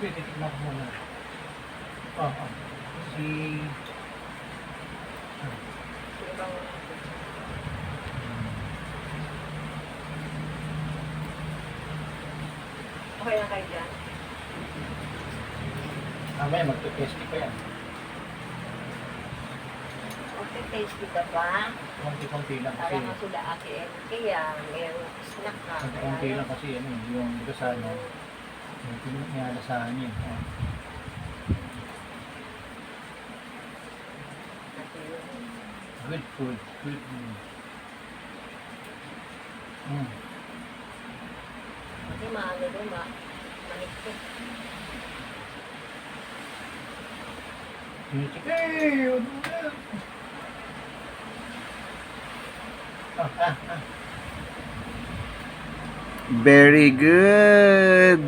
Sige, titignan ko muna. Oo. Si... Okay lang kayo dyan. Mamaya magte-tasty pa yan. Okay, tasty ka ba? Konti-konti lang kasi. Parang sila ate kaya mayroong snack ka. Konti lang kasi ano, yung dito sa ano, yung pinalasahan niya. Good food, good food. Kasi maano doon ba? Manikit. Chicken! Very good. Very good.